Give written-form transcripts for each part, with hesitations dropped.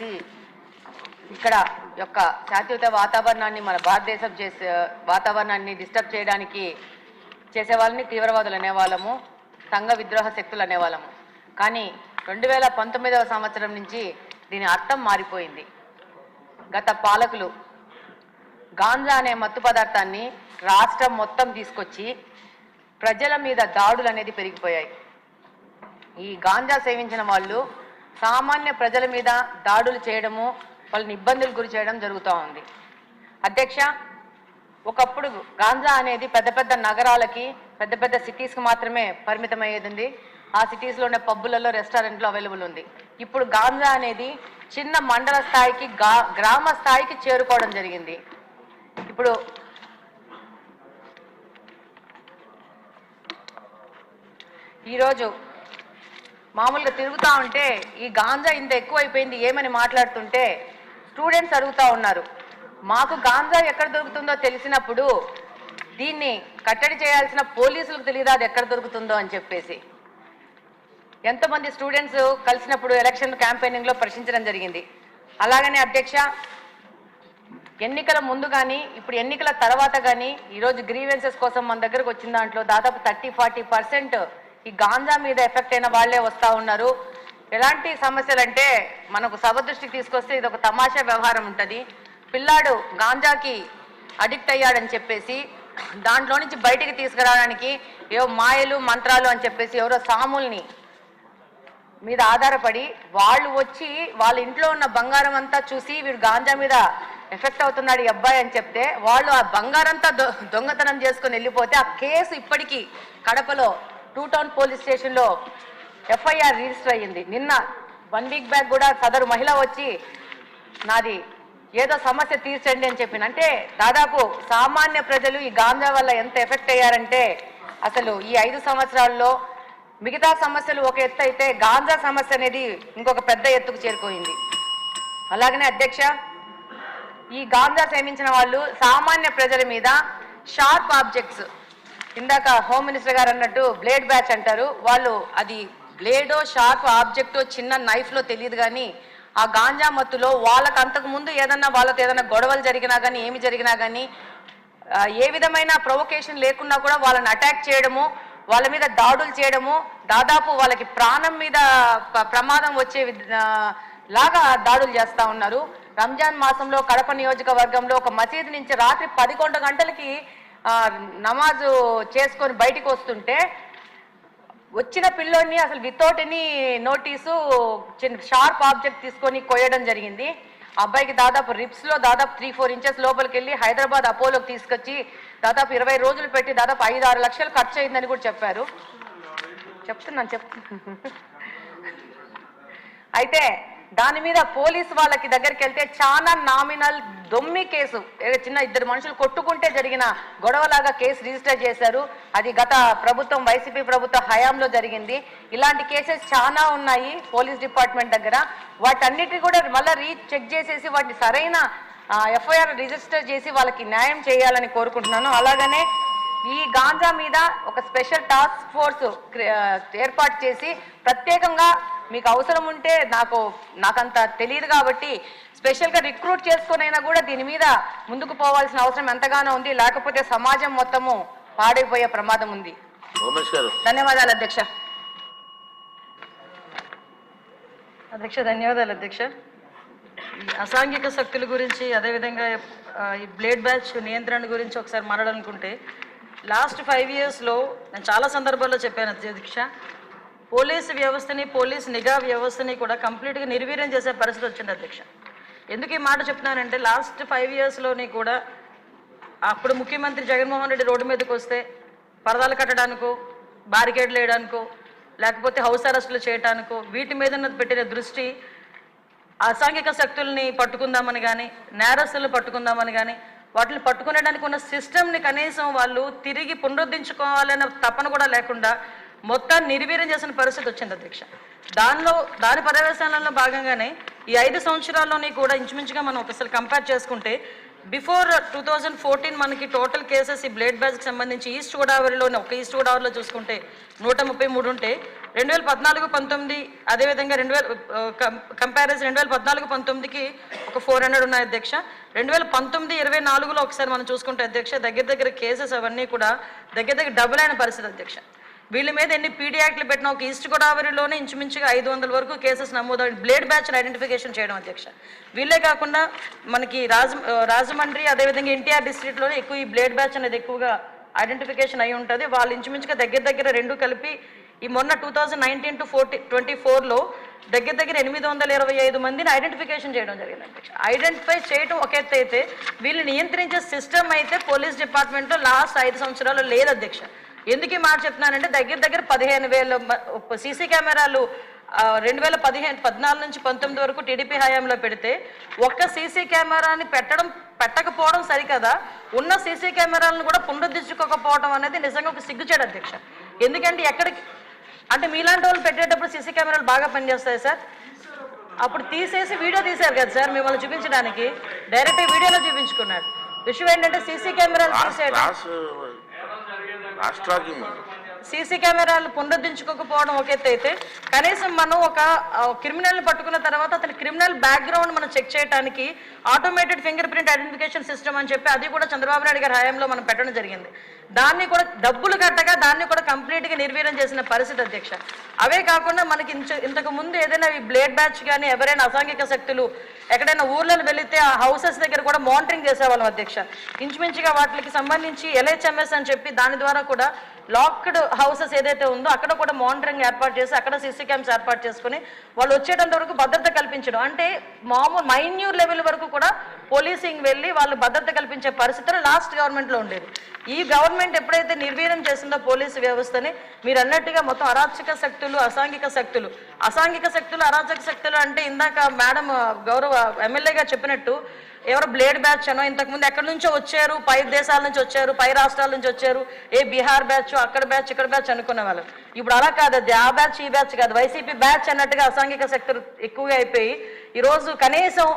చేసి ఇక్కడ యొక్క శాంతియుత వాతావరణాన్ని మన భారతదేశం వాతావరణాన్ని డిస్టర్బ్ చేయడానికి చేసే వాళ్ళని తీవ్రవాదులు అనేవాళ్ళము, సంఘ విద్రోహ శక్తులు అనేవాళ్ళము. కానీ 2019వ సంవత్సరం నుంచి దీని అర్థం మారిపోయింది. గత పాలకులు గాంజా అనే మత్తు పదార్థాన్ని రాష్ట్రం మొత్తం తీసుకొచ్చి ప్రజల మీద దాడులు అనేది పెరిగిపోయాయి. ఈ గాంజా సేవించిన వాళ్ళు సామాన్య ప్రజల మీద దాడులు చేయడము, వాళ్ళని ఇబ్బందులు గురి చేయడం జరుగుతూ ఉంది. అధ్యక్ష, ఒకప్పుడు గాంజా అనేది పెద్ద పెద్ద నగరాలకి, పెద్ద పెద్ద సిటీస్కి మాత్రమే పరిమితమయ్యేది ఉంది. ఆ సిటీస్లోనే పబ్బులలో, రెస్టారెంట్లో అవైలబుల్ ఉంది. ఇప్పుడు గాంజా అనేది చిన్న మండల స్థాయికి, గ్రామ స్థాయికి చేరుకోవడం జరిగింది. ఇప్పుడు ఈరోజు మామూలుగా తిరుగుతూ ఉంటే ఈ గాంజా ఇంత ఎక్కువైపోయింది ఏమని మాట్లాడుతుంటే స్టూడెంట్స్ అడుగుతూ ఉన్నారు, మాకు గాంజా ఎక్కడ దొరుకుతుందో తెలిసినప్పుడు దీన్ని కట్టడి చేయాల్సిన పోలీసులకు తెలియదా అది ఎక్కడ దొరుకుతుందో అని చెప్పేసి. ఎంతోమంది స్టూడెంట్స్ కలిసినప్పుడు ఎలక్షన్ క్యాంపెయినింగ్లో ప్రశ్నించడం జరిగింది. అలాగనే అధ్యక్ష, ఎన్నికల ముందు కానీ ఇప్పుడు ఎన్నికల తర్వాత కానీ ఈరోజు గ్రీవెన్సెస్ కోసం మన దగ్గరకు వచ్చిన దాంట్లో దాదాపు 30-40% ఈ గాంజా మీద ఎఫెక్ట్ అయిన వాళ్లే వస్తూ ఉన్నారు. ఎలాంటి సమస్యలు అంటే మనకు సభ దృష్టికి తీసుకొస్తే ఇది ఒక తమాషా వ్యవహారం ఉంటుంది. పిల్లాడు గాంజాకి అడిక్ట్ అయ్యాడని చెప్పేసి దాంట్లో నుంచి బయటికి తీసుకురావడానికి ఏవో మాయలు మంత్రాలు అని చెప్పేసి ఎవరో సాముల్ని మీద ఆధారపడి వాళ్ళు వచ్చి వాళ్ళ ఇంట్లో ఉన్న బంగారం అంతా చూసి వీడు గాంజా మీద ఎఫెక్ట్ అవుతున్నాడు ఈ అబ్బాయి అని చెప్తే వాళ్ళు ఆ బంగారంతా దొంగతనం చేసుకొని వెళ్ళిపోతే ఆ కేసు ఇప్పటికీ కడపలో 2 టౌన్ పోలీస్ స్టేషన్లో FIR రిజిస్టర్ అయ్యింది. నిన్న 1 వీక్ బ్యాక్ కూడా సదరు మహిళ వచ్చి నాది ఏదో సమస్య తీర్చండి అని చెప్పిన. అంటే దాదాపు సామాన్య ప్రజలు ఈ గాంజా వల్ల ఎంత ఎఫెక్ట్ అయ్యారంటే అసలు ఈ 5 సంవత్సరాల్లో మిగతా సమస్యలు ఒక ఎత్తు అయితే గాంజా సమస్య అనేది ఇంకొక పెద్ద ఎత్తుకు చేరుకోయింది. అలాగనే అధ్యక్ష, ఈ గాంజా సేవించిన వాళ్ళు సామాన్య ప్రజల మీద షార్ప్ ఆబ్జెక్ట్స్, ఇందాక హోమ్ మినిస్టర్ గారు అన్నట్టు బ్లేడ్ బ్యాచ్ అంటారు, వాళ్ళు అది బ్లేడో షార్ప్ ఆబ్జెక్టో చిన్న నైఫ్లో తెలియదు కానీ ఆ గాంజా మత్తులో వాళ్ళకు అంతకుముందు వాళ్ళతో ఏదైనా గొడవలు జరిగినా కానీ ఏమి జరిగినా కానీ ఏ విధమైన ప్రొవొకేషన్ లేకున్నా కూడా వాళ్ళని అటాక్ చేయడము, వాళ్ళ మీద దాడులు చేయడము, దాదాపు వాళ్ళకి ప్రాణం మీద ప్రమాదం వచ్చే లాగా దాడులు చేస్తూ ఉన్నారు. రంజాన్ మాసంలో కడప నియోజకవర్గంలో ఒక మసీదు నుంచి రాత్రి 11 గంటలకి నమాజు చేసుకొని బయటికి వస్తుంటే వచ్చిన పిల్లోని అసలు వితౌట్ ఎనీ నోటీసు చిన్న షార్ప్ ఆబ్జెక్ట్ తీసుకొని కొయ్యడం జరిగింది. అబ్బాయికి దాదాపు రిప్స్లో దాదాపు 3-4 ఇంచెస్ లోపలికి వెళ్ళి హైదరాబాద్ అపోలోకి తీసుకొచ్చి దాదాపు 20 రోజులు పెట్టి దాదాపు 5-6 లక్షలు ఖర్చు అయిందని కూడా చెప్పారు. చెప్తున్నాను. అయితే దాని మీద పోలీసు వాళ్ళకి దగ్గరికి వెళ్తే చాలా నామినల్ దొమ్మి కేసు, చిన్న 2 మనుషులు కొట్టుకుంటే జరిగిన గొడవలాగా కేసు రిజిస్టర్ చేశారు. అది గత ప్రభుత్వం వైసీపీ ప్రభుత్వ హయాంలో జరిగింది. ఇలాంటి కేసెస్ చాలా ఉన్నాయి పోలీస్ డిపార్ట్మెంట్ దగ్గర. వాటన్నిటిని కూడా మళ్ళీ చెక్ చేసేసి వాటిని సరైన FIR రిజిస్టర్ చేసి వాళ్ళకి న్యాయం చేయాలని కోరుకుంటున్నాను. అలాగనే ఈ గాంజా మీద ఒక స్పెషల్ టాస్క్ ఫోర్స్ ఏర్పాటు చేసి ప్రత్యేకంగా మీకు అవసరం ఉంటే నాకంత తెలియదు కాబట్టి స్పెషల్గా రిక్రూట్ చేసుకునైనా కూడా దీని మీద ముందుకు పోవాల్సిన అవసరం ఎంతగానో ఉంది. లేకపోతే సమాజం మొత్తము పాడైపోయే ప్రమాదం ఉంది. ధన్యవాదాలు అధ్యక్ష. ధన్యవాదాలు అధ్యక్ష. అసాంఘిక శక్తుల గురించి అదేవిధంగా ఈ బ్లేడ్ బ్యాచ్ నియంత్రణ గురించి ఒకసారి మాట్లాడాలనుకుంటే లాస్ట్ 5 ఇయర్స్లో నేను చాలా సందర్భాల్లో చెప్పాను అధ్యక్ష, పోలీసు వ్యవస్థని, పోలీసు నిఘా వ్యవస్థని కూడా కంప్లీట్గా నిర్వీర్యం చేసే పరిస్థితి వచ్చింది అధ్యక్ష. ఎందుకు ఈ మాట చెప్తున్నానంటే లాస్ట్ 5 ఇయర్స్లోని కూడా అప్పుడు ముఖ్యమంత్రి జగన్మోహన్ రెడ్డి రోడ్డు మీదకి వస్తే పరదాలు కట్టడానికో, బారికేడ్లు వేయడానికో, లేకపోతే హౌస్ అరెస్టులు చేయడానికో వీటి మీద పెట్టిన దృష్టి అసాంఘిక శక్తుల్ని పట్టుకుందామని కానీ, నేరస్తులను పట్టుకుందామని కానీ, వాటిని పట్టుకునేడానికి ఉన్న సిస్టమ్ని కనీసం వాళ్ళు తిరిగి పునరుద్ధరించుకోవాలనే తపన కూడా లేకుండా మొత్తాన్ని నిర్వీర్యం చేసిన పరిస్థితి వచ్చింది అధ్యక్ష. దాని పర్యవేక్షణలో భాగంగానే ఈ 5 సంవత్సరాల్లోని కూడా ఇంచుమించుగా మనం ఒకసారి కంపేర్ చేసుకుంటే బిఫోర్ 2014 మనకి టోటల్ కేసెస్ ఈ బ్లేడ్ బ్యాచ్కి సంబంధించి ఈస్ట్ గోదావరిలో చూసుకుంటే 133 ఉంటే 2014-19 అదేవిధంగా 2000 2014-19కి ఒక 400 ఉన్నాయి అధ్యక్ష. 2019-24లో ఒకసారి మనం చూసుకుంటే అధ్యక్ష దగ్గర కేసెస్ అవన్నీ కూడా దగ్గర డబుల్ అయిన పరిస్థితి అధ్యక్ష. వీళ్ళ మీద ఎన్ని పీడీ యాక్ట్లు పెట్టినా ఒక ఈస్ట్ గోదావరిలోనే ఇంచుమించుగా 500 వరకు కేసెస్ నమోదు బ్లేడ్ బ్యాచ్ ఐడెంటిఫికేషన్ చేయడం అధ్యక్ష. వీళ్ళే కాకుండా మనకి రాజమండ్రి అదేవిధంగా ఎన్టీఆర్ డిస్ట్రిక్ట్లోనే ఎక్కువ ఈ బ్లేడ్ బ్యాచ్ అనేది ఎక్కువగా ఐడెంటిఫికేషన్ అయి ఉంటుంది. వాళ్ళు ఇంచుమించుగా దగ్గర రెండు కలిపి ఈ మొన్న 2019-24లో దగ్గర 825 మందిని ఐడెంటిఫికేషన్ చేయడం జరిగింది అధ్యక్ష. ఐడెంటిఫై చేయడం ఒక ఎత్తు అయితే వీళ్ళు నియంత్రించే సిస్టమ్ అయితే పోలీస్ డిపార్ట్మెంట్లో లాస్ట్ 5 సంవత్సరాలు లేదు అధ్యక్ష. ఎందుకు ఈ మాట చెప్తున్నానంటే దగ్గర 15,000 సీసీ కెమెరాలు 2014-19 వరకు టీడీపీ హయాంలో పెడితే ఒక్క సీసీ కెమెరాని పెట్టకపోవడం సరికదా, ఉన్న సీసీ కెమెరాలను కూడా పునరుద్ధరించుకోకపోవడం అనేది నిజంగా ఒక సిగ్గుచేడు అధ్యక్ష. ఎందుకంటే ఎక్కడికి అంటే మీలాంటి వాళ్ళు పెట్టేటప్పుడు సీసీ కెమెరాలు బాగా పనిచేస్తాయి సార్. అప్పుడు తీసేసి వీడియో తీశారు కదా సార్ మిమ్మల్ని చూపించడానికి, డైరెక్ట్ వీడియోలో చూపించుకున్నాడు. విషయం ఏంటంటే సీసీ కెమెరాలు తీసేయడం, సీసీ కెమెరాలు పునరుద్ధరించుకోకపోవడం ఒక ఎత్తు అయితే కనీసం మనం ఒక క్రిమినల్ని పట్టుకున్న తర్వాత అతని క్రిమినల్ బ్యాక్గ్రౌండ్ మనం చెక్ చేయడానికి automated finger print identification system అని చెప్పి అది కూడా చంద్రబాబు నాయుడు గారి హయాంలో మనం పెట్టడం జరిగింది. దాన్ని కూడా డబ్బులు కట్టగా దాన్ని కూడా కంప్లీట్గా నిర్వీర్యం చేసిన పరిస్థితి అధ్యక్ష. అవే కాకుండా మనకి ఇంతకు ముందు ఏదైనా ఈ బ్లేడ్ బ్యాచ్ కానీ ఎవరైనా అసాంఘిక శక్తులు ఎక్కడైనా ఊర్లలో వెళితే ఆ హౌసెస్ దగ్గర కూడా మానిటరింగ్ చేసేవాళ్ళం అధ్యక్ష. ఇంచుమించుగా వాటికి సంబంధించి LHMS అని చెప్పి దాని ద్వారా కూడా లాక్డ్ హౌసెస్ ఏదైతే ఉందో అక్కడ కూడా మానిటరింగ్ ఏర్పాటు చేసి అక్కడ సీసీ క్యామ్స్ ఏర్పాటు చేసుకుని వాళ్ళు వచ్చేటంత వరకు భద్రత కల్పించడం, అంటే మామూలు మైన్యూర్ లెవెల్ వరకు కూడా పోలీసింగ్ వెళ్ళి వాళ్ళు భద్రత కల్పించే పరిస్థితులు లాస్ట్ గవర్నమెంట్లో ఉండేది. ఈ గవర్నమెంట్ ఎప్పుడైతే నిర్వీర్యం చేసిందో పోలీసు వ్యవస్థని, మీరు అన్నట్టుగా మొత్తం అరాచక శక్తులు అసాంఘిక శక్తులు అరాచక శక్తులు అంటే ఇందాక మేడం గౌరవ ఎమ్మెల్యే గారు చెప్పినట్టు ఎవరో బ్లేడ్ బ్యాచ్ అనో ఇంతకుముందు ఎక్కడి నుంచో వచ్చారు, పై దేశాల నుంచి వచ్చారు, పై రాష్ట్రాల నుంచి వచ్చారు, బీహార్ బ్యాచ్ అక్కడ బ్యాచ్ ఇక్కడ బ్యాచ్ అనుకునే వాళ్ళు. ఇప్పుడు అలా కాదు, అది ఆ బ్యాచ్ ఈ బ్యాచ్ కాదు, వైసీపీ బ్యాచ్ అన్నట్టుగా అసాంఘిక శక్తులు ఎక్కువగా అయిపోయి ఈరోజు కనీసం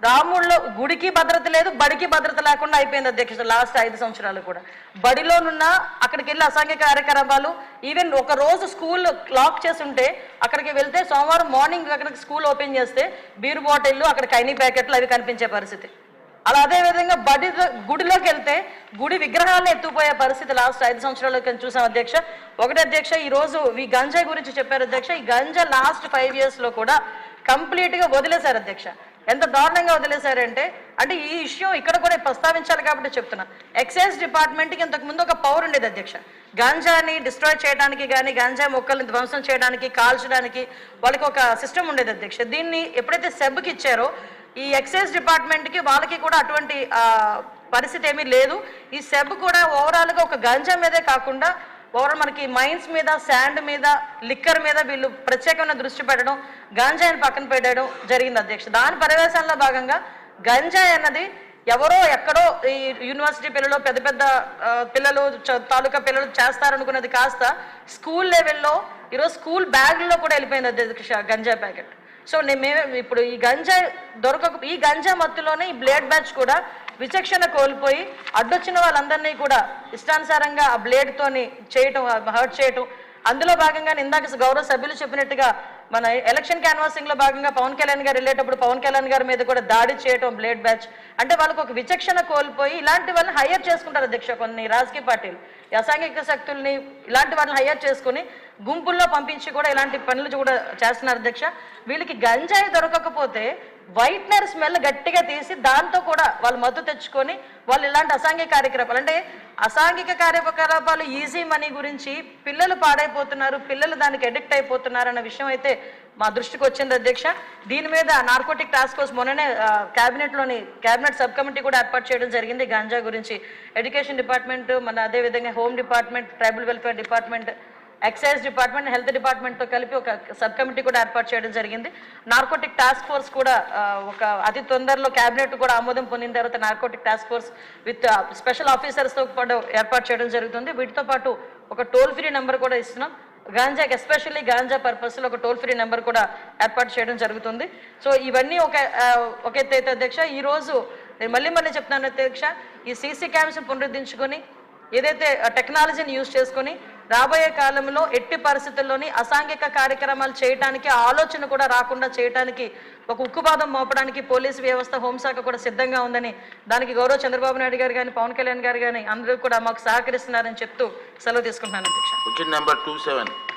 రాముల్లో గుడికి భద్రత లేదు, బడికి భద్రత లేకుండా అయిపోయింది అధ్యక్ష. లాస్ట్ 5 సంవత్సరాలు కూడా బడిలోనున్న అక్కడికి వెళ్ళి అసాంఘిక కార్యకలాపాలు, ఈవెన్ ఒక రోజు స్కూల్ లాక్ చేసి ఉంటే అక్కడికి వెళ్తే సోమవారం మార్నింగ్ అక్కడికి స్కూల్ ఓపెన్ చేస్తే బీరు బాటిళ్ళు అక్కడ కైనీ ప్యాకెట్లు అవి కనిపించే పరిస్థితి. అలా అదేవిధంగా గుడిలోకి వెళ్తే గుడి విగ్రహాలను ఎత్తుపోయే పరిస్థితి లాస్ట్ 5 సంవత్సరాలు చూసాం అధ్యక్ష. ఒకటి అధ్యక్ష, ఈరోజు ఈ గంజాయి గురించి చెప్పారు అధ్యక్ష. ఈ గంజా లాస్ట్ 5 yearsలో కూడా కంప్లీట్గా వదిలేశారు అధ్యక్ష. ఎంత దారుణంగా వదిలేశారంటే అంటే ఈ ఇష్యూ ఇక్కడ కూడా ప్రస్తావించాలి కాబట్టి చెప్తున్నా. ఎక్సైజ్ డిపార్ట్మెంట్కి ఇంతకుముందు ఒక పవర్ ఉండేది అధ్యక్ష, గాంజాని డిస్ట్రాయ్ చేయడానికి కానీ గాంజా మొక్కల్ని ధ్వంసం చేయడానికి కాల్చడానికి వాళ్ళకి ఒక సిస్టమ్ ఉండేది అధ్యక్ష. దీన్ని ఎప్పుడైతే సెబ్కి ఇచ్చారో ఈ ఎక్సైజ్ డిపార్ట్మెంట్కి వాళ్ళకి కూడా అటువంటి పరిస్థితి ఏమీ లేదు. ఈ సెబ్ కూడా ఓవరాల్గా ఒక గంజా మీదే కాకుండా ఓవరాల్ మనకి మైన్స్ మీద, శాండ్ మీద, లిక్కర్ మీద వీళ్ళు ప్రత్యేకమైన దృష్టి పెట్టడం, గంజాయిని పక్కన పెట్టడం జరిగింది అధ్యక్ష. దాని పర్యవేక్షణలో భాగంగా గంజాయి అన్నది ఎవరో ఎక్కడో ఈ యూనివర్సిటీ పిల్లలు పెద్ద పిల్లలు తాలూకా పిల్లలు చేస్తారనుకున్నది కాస్త స్కూల్ లెవెల్లో ఈరోజు స్కూల్ బ్యాగ్లో కూడా వెళ్ళిపోయింది అధ్యక్ష గంజాయి ప్యాకెట్. సో మేము ఇప్పుడు ఈ గంజాయి ఈ గంజా మత్తులోనే ఈ బ్లేడ్ బ్యాచ్ కూడా విచక్షణ కోల్పోయి అడ్డొచ్చిన వాళ్ళందరినీ కూడా ఇష్టానుసారంగా ఆ బ్లేడ్తోని చేయటం, హర్ట్ చేయటం. అందులో భాగంగా ఇందాక గౌరవ సభ్యులు చెప్పినట్టుగా మన ఎలక్షన్ క్యాన్వాసింగ్లో భాగంగా పవన్ కళ్యాణ్ గారు వెళ్ళేటప్పుడు పవన్ కళ్యాణ్ గారి మీద కూడా దాడి చేయటం బ్లేడ్ బ్యాచ్. అంటే వాళ్ళకు ఒక విచక్షణ కోల్పోయి ఇలాంటి వాళ్ళని హైయర్ చేసుకుంటారు అధ్యక్ష. కొన్ని రాజకీయ పార్టీలు అసాంఘిక శక్తుల్ని ఇలాంటి వాళ్ళని హైయర్ చేసుకుని గుంపుల్లో పంపించి కూడా ఇలాంటి పనులు కూడా చేస్తున్నారు అధ్యక్ష. వీళ్ళకి గంజాయి దొరకకపోతే వైట్నర్ స్మెల్ గట్టిగా తీసి దాంతో కూడా వాళ్ళు మద్దతు తెచ్చుకొని వాళ్ళు ఇలాంటి అసాంఘిక కార్యకలాపాలు, అంటే అసాంఘిక కార్యకలాపాలు ఈజీ మనీ గురించి పిల్లలు పాడైపోతున్నారు, పిల్లలు దానికి అడిక్ట్ అయిపోతున్నారు అన్న విషయం అయితే మా దృష్టికి వచ్చింది అధ్యక్ష. దీని మీద నార్కోటిక్ టాస్క్ ఫోర్స్ మొన్ననే క్యాబినెట్ సబ్ కమిటీ కూడా ఏర్పాటు చేయడం జరిగింది. గాంజా గురించి ఎడ్యుకేషన్ డిపార్ట్మెంట్, మన అదేవిధంగా home department, tribal welfare department, excise department, health డిపార్ట్మెంట్తో కలిపి ఒక సబ్ కమిటీ కూడా ఏర్పాటు చేయడం జరిగింది. నార్కోటిక్ టాస్క్ ఫోర్స్ కూడా ఒక అతి తొందరలో క్యాబినెట్ కూడా ఆమోదం పొందిన తర్వాత narcotic task force with special ఆఫీసర్స్తో పాటు ఏర్పాటు చేయడం జరుగుతుంది. వీటితో పాటు ఒక టోల్ ఫ్రీ నెంబర్ కూడా ఇస్తున్నాం. గాంజాకి ఎస్పెషల్లీ గాంజా పర్పస్లో ఒక టోల్ ఫ్రీ నెంబర్ కూడా ఏర్పాటు చేయడం జరుగుతుంది. సో ఇవన్నీ ఒక ఎత్తు అయితే అధ్యక్ష. ఈరోజు నేను మళ్ళీ చెప్తున్నాను అధ్యక్ష, ఈ సీసీ క్యామ్స్ పునరుద్ధరించుకొని ఏదైతే టెక్నాలజీని యూజ్ చేసుకొని రాబోయే కాలంలో ఎట్టి పరిస్థితుల్లోని అసాంఘిక కార్యక్రమాలు చేయడానికి ఆలోచన కూడా రాకుండా చేయడానికి ఒక ఉక్కుపాదం మోపడానికి పోలీసు వ్యవస్థ హోంశాఖ కూడా సిద్ధంగా ఉందని, దానికి గౌరవ చంద్రబాబు నాయుడు గారు కానీ పవన్ కళ్యాణ్ గారు కానీ అందరూ కూడా మాకు సహకరిస్తున్నారని చెప్తూ సెలవు తీసుకుంటున్నాను అధ్యక్ష. Question number 27.